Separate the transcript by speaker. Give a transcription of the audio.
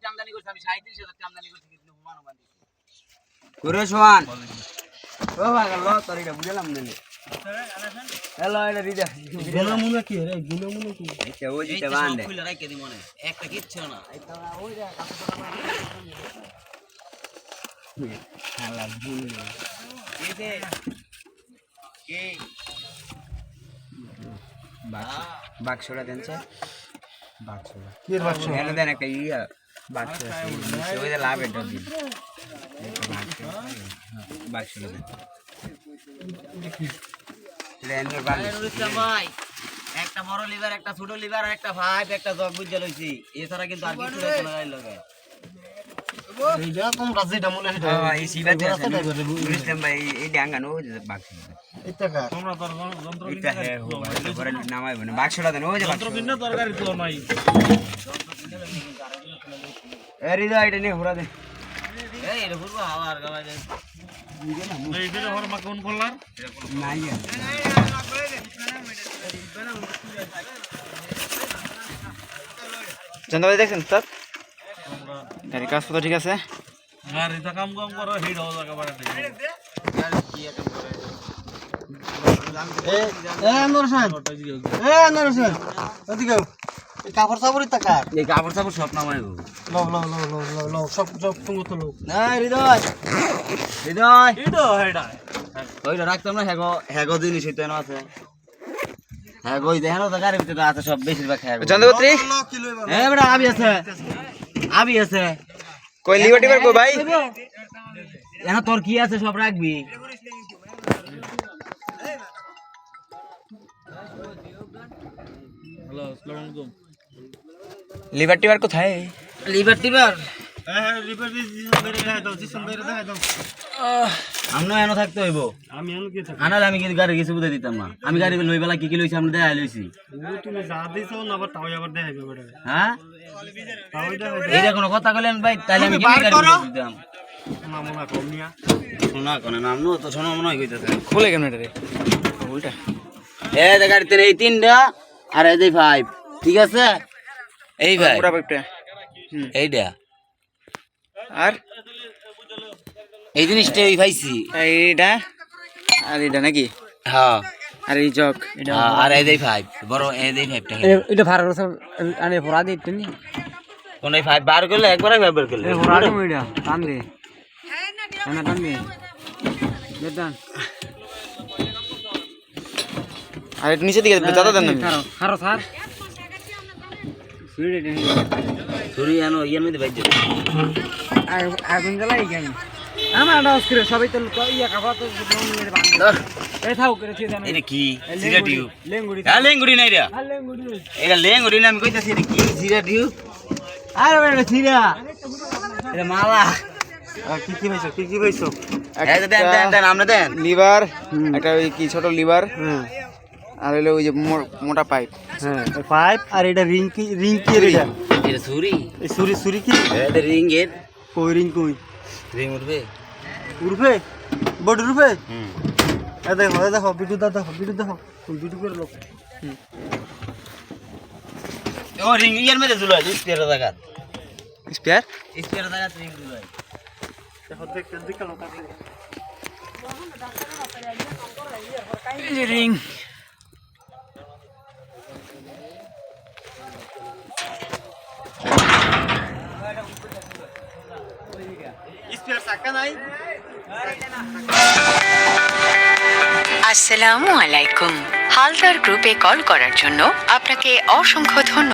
Speaker 1: আমদানি করছি আমি 37,000 আমদানি করছি কিন্তু হুমান করে সোয়ান ও ভাগা ল তোর এটা বুঝলাম না হ্যালো এটা দিদা গুনা মুনা কি রে গুনা মুনা কি এটা ওই যেটা বাঁধে খুলে রাখে দি মনে একটা কিচ্ছু না এটা ওই রে হালা ভুল এতে কে বাক্সটা দেন স্যার বাক্সটা কি বাক্স এনে দেন একটা ইয়া বাক্স আছে ওই যে লাভ এটা দিন বাক্সটা দেন লেনের বাক্স ভাই একটা বড় লিভার একটা ছোট লিভার আর একটা ভাই একটা জগ বুঝে লইছি এছাড়া কিন্তু আর কিছু নাই না লাগে এইটা তোমরা যেটা মনে হয় এই সিবাতে আছে বুঝলাম ভাই এই ডাঙ্গানো ওই যে বাক্স এটা কা তোমরা তোর যন্ত্র এটা হ্যাঁ ঘরে নামাইবে না বাক্সটা দেন ওই যে যন্ত্র কিন্ন দরকারি তো নাই এরি দা এটা নে ঘোরা দে এই এটা ঘুরবো হাওয়ার গাওয়া যায় এই যে হর মা কোন বললার নাই
Speaker 2: জানতে ভাই দেখছেন স্যার গাড়ি কাজ তো ঠিক আছে
Speaker 1: গাড়িটা কাম কাম করো হিট হওয়া জায়গা বাড়া দে আর কি কাম করে আনোয়ার স্যার ওদিকে এই কাপড় সাবরি টাকা এই কাপড় সাবর সব নামাই গো লও সব তুমি তো লও না হৃদয় হেডা ওইটা রাখতাম না হেগো জিনিস হইতো না আছে হেগো দেখেন তো গাড়ির ভিতরে আছে সব বেশিরভাগ হেগো
Speaker 2: চন্দ্রপত্রী
Speaker 1: হ্যাঁ বেটা আবি আছে
Speaker 2: কই লিবার্টি পার কই ভাই
Speaker 1: এখন তোর কি আছে সব রাখবি হ্যালো আসসালামু আলাইকুম
Speaker 2: লিবার্টি পার কোথায়
Speaker 1: লিবার্টি বার হ্যাঁ লিবার্টি মেরে দেখাই দাও জিসম মেরে দেখাই দাও আমনো এনো থাকতে হইব আমি এনো কি থাকি আনালে আমি কি গাড়ি কিছু বুঝাই দিতাম না আমি গাড়ি লইবেলা কি কি লইছি আমরা দেখাই লইছি তুমি যা দিছো না আবার তাও আবার দেখাইবে বড় হ্যাঁ তাও দেখাই এইটা কোন কথা কইলেন ভাই তাইলে আমি কি গাড়ি দিতাম না মনে কম নিয়া শোনা কোন নাম নো তো শোনা মনে হইতাছে
Speaker 2: খুলে কেন এটা রে উল্টা
Speaker 1: এই যে গাড়িতে এই তিনটা আর এই যে 5 ঠিক আছে এই ভাই
Speaker 2: পুরা পাইপটা
Speaker 1: এইটা
Speaker 2: আর
Speaker 1: এই জিনিসটা ওই পাইছি
Speaker 2: এইটা আর এটা নাকি
Speaker 1: হ্যাঁ
Speaker 2: আর এই জগ
Speaker 1: এটা আর এই যে 5 বড় এই যে 5টা
Speaker 2: এটা ভাড়া রসম আনে পড়া দিতে নি
Speaker 1: কোন এই 5 বার করলে একবার বার করলে
Speaker 2: এই পড়া দে এটা টান দে না টান দে দেন আর এটা নিচে দিকে দাদা দেন না খারো স্যার সুইডে দে
Speaker 1: ছুরি আনো ইয়ার মধ্যে বাইজে
Speaker 2: আগুন জ্বালাই কেন আমার ডাউস করে সবাই তো ইয়া কাপড় তো মেরে বাঁধ এই থাও করে ছি জানো
Speaker 1: এটা কি জিরা টিউব
Speaker 2: লেঙ্গুড়ি
Speaker 1: হ্যাঁ লেঙ্গুড়ি নাই রে
Speaker 2: লেঙ্গুড়ি
Speaker 1: এটা লেঙ্গুড়ি না আমি কইতাছি এটা কি জিরা টিউব আরে এটা জিরা এটা মালা কি পাইছো এই দেন আমরা দেন
Speaker 2: লিভার একটা ওই কি ছোট লিভার আর হলো ওই যে মোটা পাইপ
Speaker 3: হ্যাঁ পাইপ আর এটা রিং কি এর
Speaker 1: এটা ছুরি
Speaker 3: এই সুরি কি
Speaker 1: এটা রিং এর
Speaker 3: কই রিং
Speaker 1: রিং
Speaker 3: উঠবে বড় উঠবে এই দেখো ভিডিও দেখো ভিডিও করে লোক
Speaker 1: ও রিং ইয়ার মধ্যে ঝুলাই স্পেয়ার জায়গা
Speaker 2: স্পেয়ার
Speaker 1: জায়গা রিং ঝুলাই
Speaker 3: দেখো দেখো লোক
Speaker 2: এই যে রিং
Speaker 4: আসসালামু আলাইকুম হালদার গ্রুপে কল করার জন্য আপনাকে অসংখ্য ধন্যবাদ।